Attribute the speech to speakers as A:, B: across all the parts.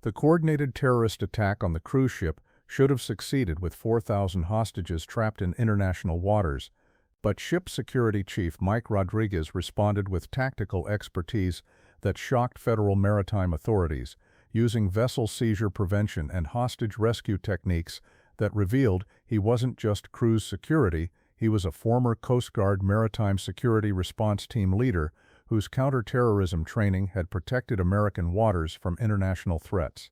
A: The coordinated terrorist attack on the cruise ship should have succeeded with 4,000 hostages trapped in international waters, but Ship Security Chief Mike Rodriguez responded with tactical expertise that shocked federal maritime authorities, using vessel seizure prevention and hostage rescue techniques that revealed he wasn't just cruise security, he was a former Coast Guard Maritime Security Response Team leader whose counter-terrorism training had protected American waters from international threats.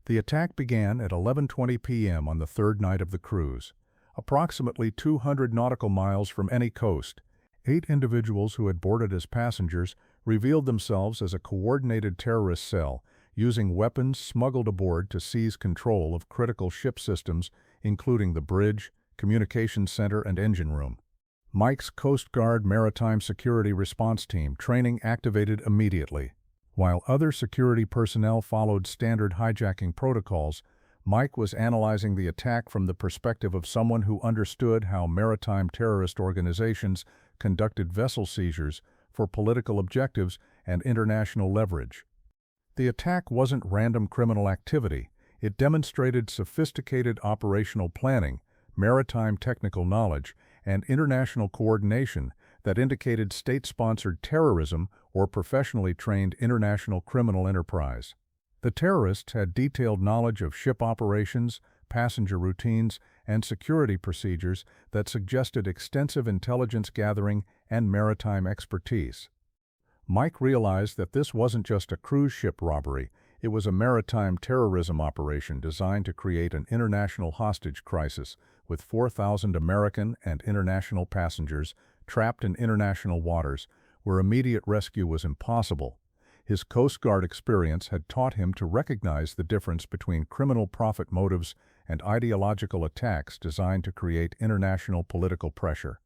A: The attack began at 11:20 p.m. on the third night of the cruise. Approximately 200 nautical miles from any coast, 8 individuals who had boarded as passengers revealed themselves as a coordinated terrorist cell, using weapons smuggled aboard to seize control of critical ship systems, including the bridge, communications center, and engine room. Mike's Coast Guard Maritime Security Response Team training activated immediately. While other security personnel followed standard hijacking protocols, Mike was analyzing the attack from the perspective of someone who understood how maritime terrorist organizations conducted vessel seizures for political objectives and international leverage. The attack wasn't random criminal activity. It demonstrated sophisticated operational planning, maritime technical knowledge, and international coordination that indicated state-sponsored terrorism or professionally trained international criminal enterprise. The terrorists had detailed knowledge of ship operations, passenger routines, and security procedures that suggested extensive intelligence gathering and maritime expertise. Mike realized that this wasn't just a cruise ship robbery, it was a maritime terrorism operation designed to create an international hostage crisis with 4,000 American and international passengers trapped in international waters where immediate rescue was impossible. His Coast Guard experience had taught him to recognize the difference between criminal profit motives and ideological attacks designed to create international political pressure.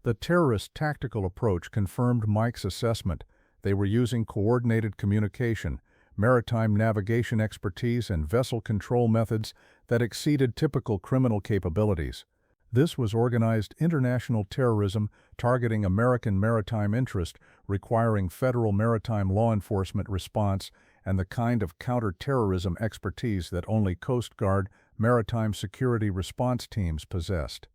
A: The terrorist tactical approach confirmed Mike's assessment. They were using coordinated communication, maritime navigation expertise, and vessel control methods that exceeded typical criminal capabilities. This was organized international terrorism targeting American maritime interest, requiring federal maritime law enforcement response and the kind of counter-terrorism expertise that only Coast Guard Maritime Security Response Teams possessed.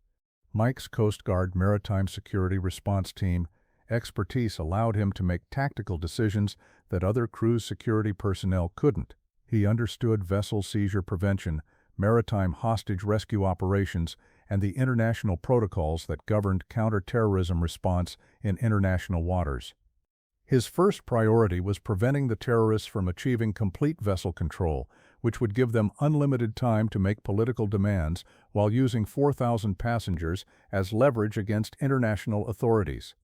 A: Mike's Coast Guard Maritime Security Response Team expertise allowed him to make tactical decisions that other cruise security personnel couldn't. He understood vessel seizure prevention, maritime hostage rescue operations, and the international protocols that governed counter-terrorism response in international waters. His first priority was preventing the terrorists from achieving complete vessel control, which would give them unlimited time to make political demands while using 4,000 passengers as leverage against international authorities.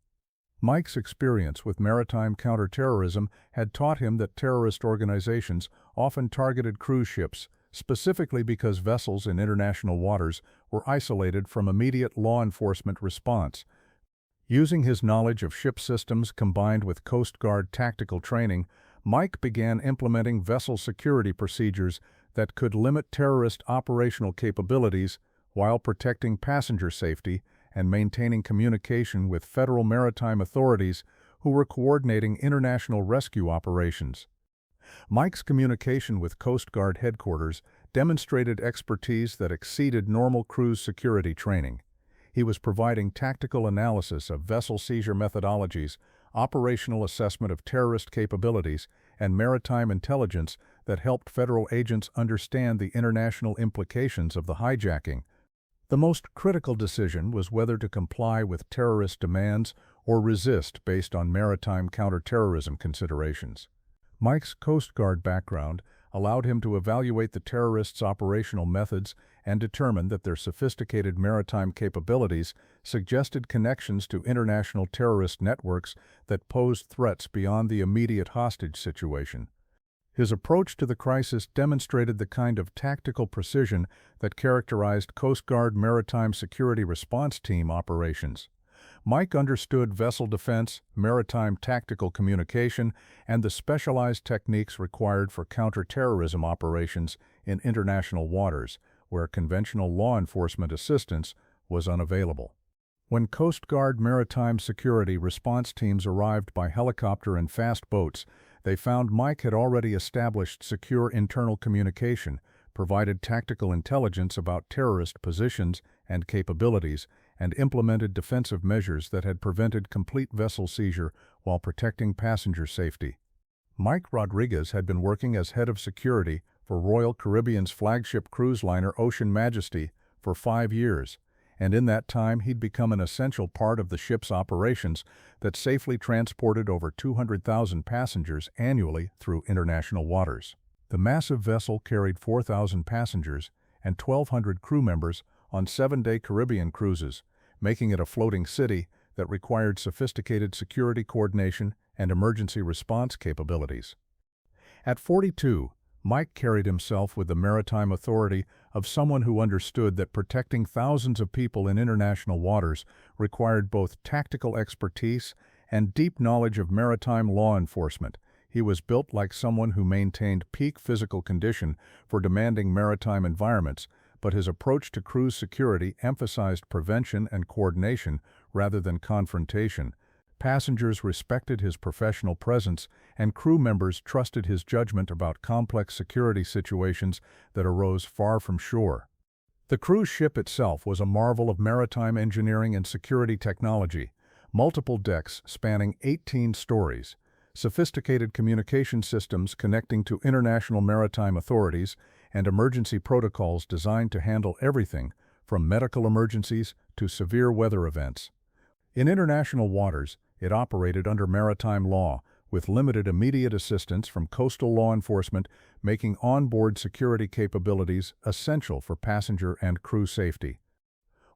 A: Mike's experience with maritime counterterrorism had taught him that terrorist organizations often targeted cruise ships, specifically because vessels in international waters were isolated from immediate law enforcement response. Using his knowledge of ship systems combined with Coast Guard tactical training, Mike began implementing vessel security procedures that could limit terrorist operational capabilities while protecting passenger safety and maintaining communication with federal maritime authorities who were coordinating international rescue operations. Mike's communication with Coast Guard headquarters demonstrated expertise that exceeded normal cruise security training. He was providing tactical analysis of vessel seizure methodologies, operational assessment of terrorist capabilities, and maritime intelligence that helped federal agents understand the international implications of the hijacking. The most critical decision was whether to comply with terrorist demands or resist based on maritime counterterrorism considerations. Mike's Coast Guard background allowed him to evaluate the terrorists' operational methods and determine that their sophisticated maritime capabilities suggested connections to international terrorist networks that posed threats beyond the immediate hostage situation. His approach to the crisis demonstrated the kind of tactical precision that characterized Coast Guard Maritime Security Response Team operations. Mike understood vessel defense, maritime tactical communication, and the specialized techniques required for counter-terrorism operations in international waters, where conventional law enforcement assistance was unavailable. When Coast Guard Maritime Security Response Teams arrived by helicopter and fast boats, They found Mike had already established secure internal communication, provided tactical intelligence about terrorist positions and capabilities, and implemented defensive measures that had prevented complete vessel seizure while protecting passenger safety. Mike Rodriguez had been working as head of security for Royal Caribbean's flagship cruise liner Ocean Majesty for 5 years, and in that time he'd become an essential part of the ship's operations that safely transported over 200,000 passengers annually through international waters. The massive vessel carried 4,000 passengers and 1,200 crew members on 7-day Caribbean cruises, making it a floating city that required sophisticated security coordination and emergency response capabilities. At 42, Mike carried himself with the maritime authority of someone who understood that protecting thousands of people in international waters required both tactical expertise and deep knowledge of maritime law enforcement. He was built like someone who maintained peak physical condition for demanding maritime environments, but his approach to cruise security emphasized prevention and coordination rather than confrontation. Passengers respected his professional presence, and crew members trusted his judgment about complex security situations that arose far from shore. The cruise ship itself was a marvel of maritime engineering and security technology. Multiple decks spanning 18 stories, sophisticated communication systems connecting to international maritime authorities, and emergency protocols designed to handle everything from medical emergencies to severe weather events. In international waters, it operated under maritime law, with limited immediate assistance from coastal law enforcement, making onboard security capabilities essential for passenger and crew safety.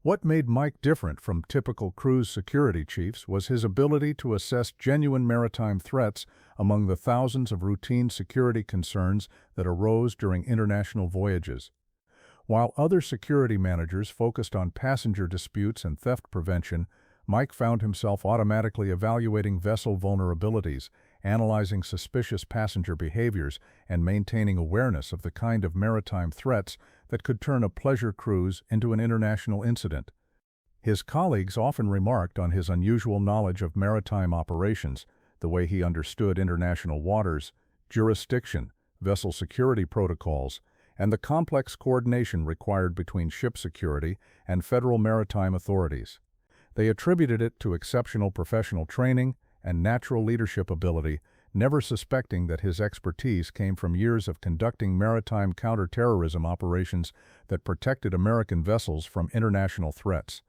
A: What made Mike different from typical cruise security chiefs was his ability to assess genuine maritime threats among the thousands of routine security concerns that arose during international voyages. While other security managers focused on passenger disputes and theft prevention, Mike found himself automatically evaluating vessel vulnerabilities, analyzing suspicious passenger behaviors, and maintaining awareness of the kind of maritime threats that could turn a pleasure cruise into an international incident. His colleagues often remarked on his unusual knowledge of maritime operations, the way he understood international waters, jurisdiction, vessel security protocols, and the complex coordination required between ship security and federal maritime authorities. They attributed it to exceptional professional training and natural leadership ability, never suspecting that his expertise came from years of conducting maritime counter-terrorism operations that protected American vessels from international threats.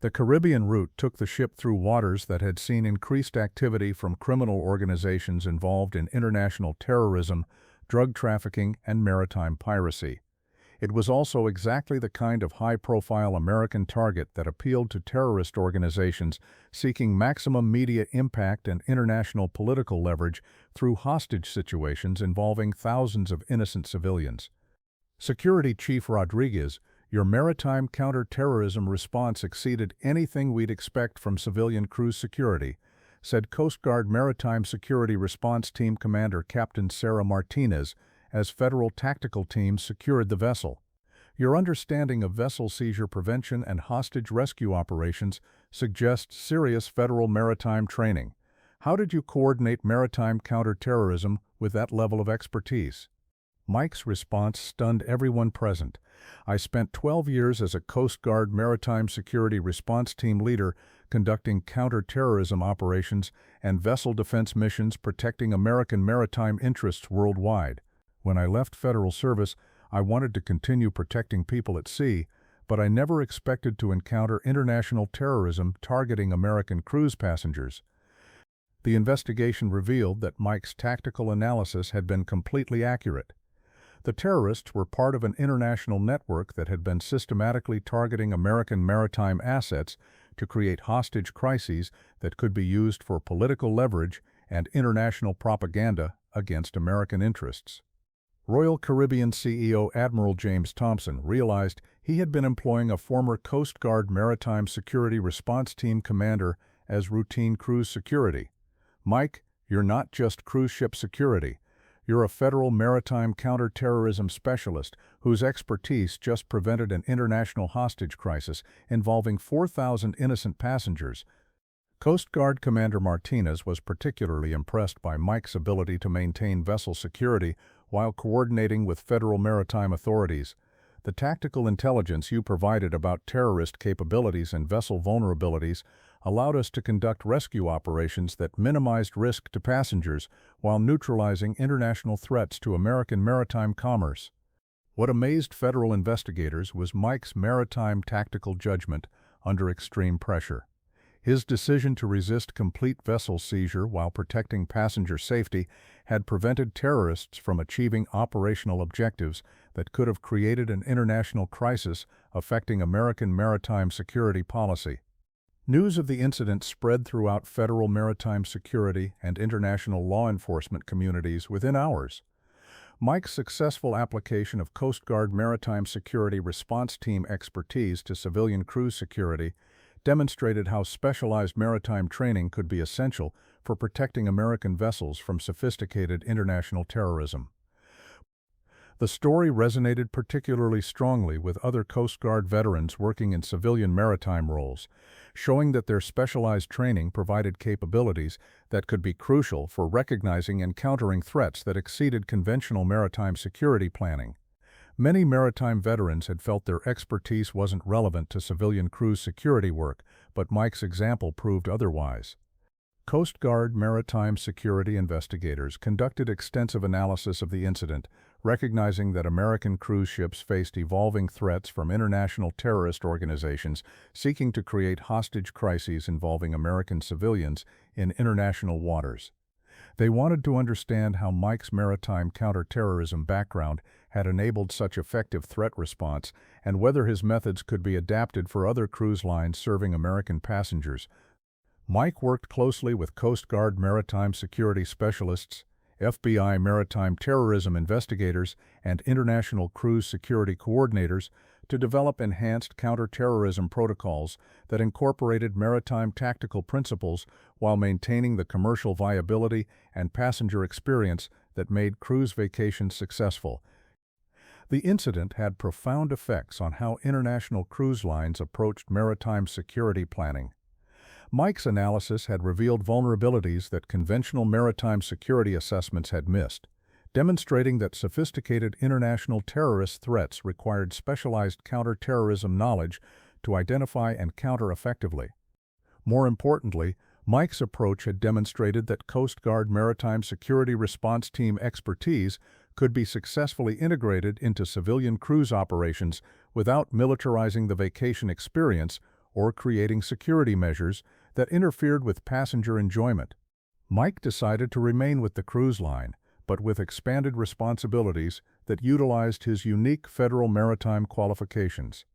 A: The Caribbean route took the ship through waters that had seen increased activity from criminal organizations involved in international terrorism, drug trafficking, and maritime piracy. It was also exactly the kind of high-profile American target that appealed to terrorist organizations seeking maximum media impact and international political leverage through hostage situations involving thousands of innocent civilians. Security Chief Rodriguez, your maritime counter-terrorism response exceeded anything we'd expect from civilian cruise security, said Coast Guard Maritime Security Response Team Commander Captain Sarah Martinez, as federal tactical teams secured the vessel. Your understanding of vessel seizure prevention and hostage rescue operations suggests serious federal maritime training. How did you coordinate maritime counterterrorism with that level of expertise? Mike's response stunned everyone present. I spent 12 years as a Coast Guard Maritime Security Response Team leader conducting counterterrorism operations and vessel defense missions protecting American maritime interests worldwide. When I left federal service, I wanted to continue protecting people at sea, but I never expected to encounter international terrorism targeting American cruise passengers. The investigation revealed that Mike's tactical analysis had been completely accurate. The terrorists were part of an international network that had been systematically targeting American maritime assets to create hostage crises that could be used for political leverage and international propaganda against American interests. Royal Caribbean CEO Admiral James Thompson realized he had been employing a former Coast Guard Maritime Security Response Team commander as routine cruise security. Mike, you're not just cruise ship security. You're a federal maritime counterterrorism specialist whose expertise just prevented an international hostage crisis involving 4,000 innocent passengers. Coast Guard Commander Martinez was particularly impressed by Mike's ability to maintain vessel security while coordinating with federal maritime authorities. The tactical intelligence you provided about terrorist capabilities and vessel vulnerabilities allowed us to conduct rescue operations that minimized risk to passengers while neutralizing international threats to American maritime commerce. What amazed federal investigators was Mike's maritime tactical judgment under extreme pressure. His decision to resist complete vessel seizure while protecting passenger safety had prevented terrorists from achieving operational objectives that could have created an international crisis affecting American maritime security policy. News of the incident spread throughout federal maritime security and international law enforcement communities within hours. Mike's successful application of Coast Guard Maritime Security Response Team expertise to civilian cruise security demonstrated how specialized maritime training could be essential for protecting American vessels from sophisticated international terrorism. The story resonated particularly strongly with other Coast Guard veterans working in civilian maritime roles, showing that their specialized training provided capabilities that could be crucial for recognizing and countering threats that exceeded conventional maritime security planning. Many maritime veterans had felt their expertise wasn't relevant to civilian cruise security work, but Mike's example proved otherwise. Coast Guard maritime security investigators conducted extensive analysis of the incident, recognizing that American cruise ships faced evolving threats from international terrorist organizations seeking to create hostage crises involving American civilians in international waters. They wanted to understand how Mike's maritime counter-terrorism background had enabled such effective threat response and whether his methods could be adapted for other cruise lines serving American passengers. Mike worked closely with Coast Guard maritime security specialists, FBI maritime terrorism investigators, and international cruise security coordinators to develop enhanced counter-terrorism protocols that incorporated maritime tactical principles while maintaining the commercial viability and passenger experience that made cruise vacations successful. The incident had profound effects on how international cruise lines approached maritime security planning. Mike's analysis had revealed vulnerabilities that conventional maritime security assessments had missed, demonstrating that sophisticated international terrorist threats required specialized counter-terrorism knowledge to identify and counter effectively. More importantly, Mike's approach had demonstrated that Coast Guard Maritime Security Response Team expertise could be successfully integrated into civilian cruise operations without militarizing the vacation experience or creating security measures that interfered with passenger enjoyment. Mike decided to remain with the cruise line, but with expanded responsibilities that utilized his unique federal maritime qualifications.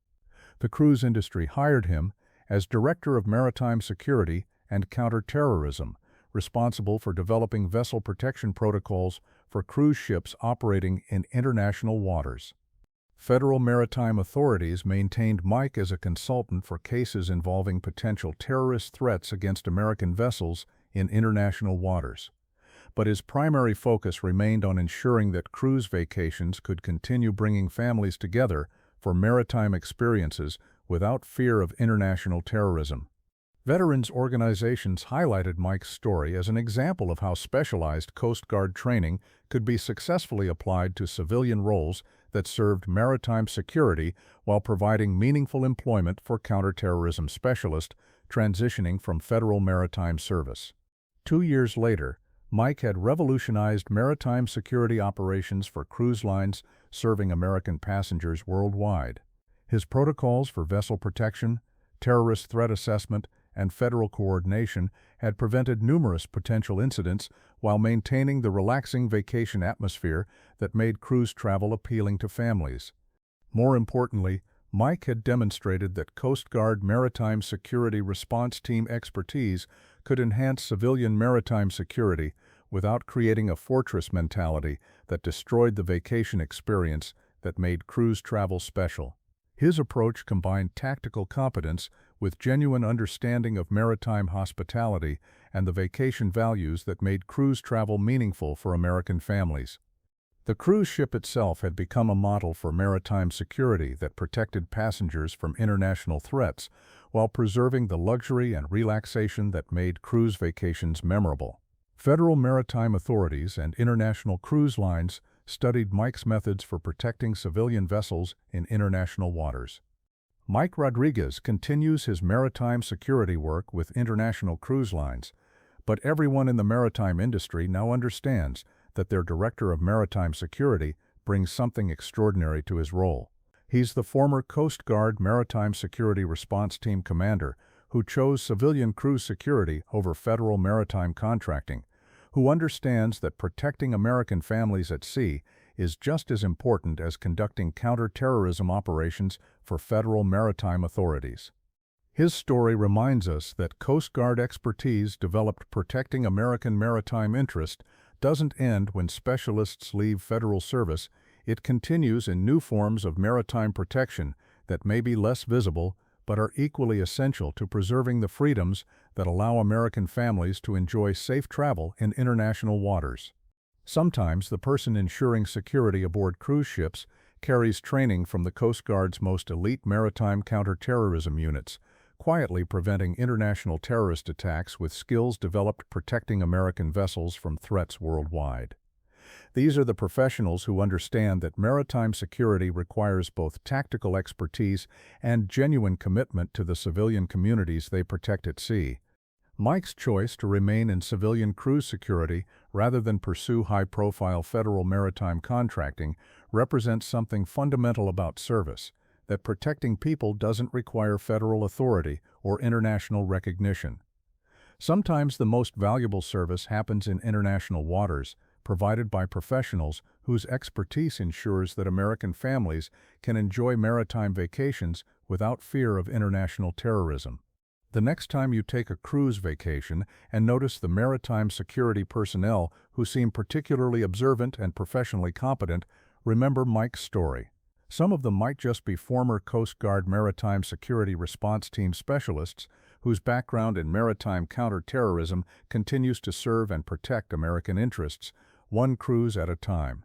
A: The cruise industry hired him as Director of Maritime Security and Counter-Terrorism, responsible for developing vessel protection protocols for cruise ships operating in international waters. Federal maritime authorities maintained Mike as a consultant for cases involving potential terrorist threats against American vessels in international waters. But his primary focus remained on ensuring that cruise vacations could continue bringing families together for maritime experiences without fear of international terrorism. Veterans organizations highlighted Mike's story as an example of how specialized Coast Guard training could be successfully applied to civilian roles that served maritime security while providing meaningful employment for counterterrorism specialists transitioning from federal maritime service. 2 years later, Mike had revolutionized maritime security operations for cruise lines serving American passengers worldwide. His protocols for vessel protection, terrorist threat assessment, and federal coordination had prevented numerous potential incidents while maintaining the relaxing vacation atmosphere that made cruise travel appealing to families. More importantly, Mike had demonstrated that Coast Guard Maritime Security Response Team expertise could enhance civilian maritime security without creating a fortress mentality that destroyed the vacation experience that made cruise travel special. His approach combined tactical competence with genuine understanding of maritime hospitality and the vacation values that made cruise travel meaningful for American families. The cruise ship itself had become a model for maritime security that protected passengers from international threats, while preserving the luxury and relaxation that made cruise vacations memorable. Federal maritime authorities and international cruise lines studied Mike's methods for protecting civilian vessels in international waters. Mike Rodriguez continues his maritime security work with international cruise lines, but everyone in the maritime industry now understands that their Director of Maritime Security brings something extraordinary to his role. He's the former Coast Guard Maritime Security Response Team commander who chose civilian cruise security over federal maritime contracting, who understands that protecting American families at sea is just as important as conducting counter-terrorism operations for federal maritime authorities. His story reminds us that Coast Guard expertise developed protecting American maritime interest doesn't end when specialists leave federal service. It continues in new forms of maritime protection that may be less visible but are equally essential to preserving the freedoms that allow American families to enjoy safe travel in international waters. Sometimes the person ensuring security aboard cruise ships carries training from the Coast Guard's most elite maritime counter-terrorism units, quietly preventing international terrorist attacks with skills developed protecting American vessels from threats worldwide. These are the professionals who understand that maritime security requires both tactical expertise and genuine commitment to the civilian communities they protect at sea. Mike's choice to remain in civilian cruise security rather than pursue high-profile federal maritime contracting represents something fundamental about service, that protecting people doesn't require federal authority or international recognition. Sometimes the most valuable service happens in international waters, provided by professionals whose expertise ensures that American families can enjoy maritime vacations without fear of international terrorism. The next time you take a cruise vacation and notice the maritime security personnel who seem particularly observant and professionally competent, remember Mike's story. Some of them might just be former Coast Guard Maritime Security Response Team specialists whose background in maritime counter-terrorism continues to serve and protect American interests, one cruise at a time.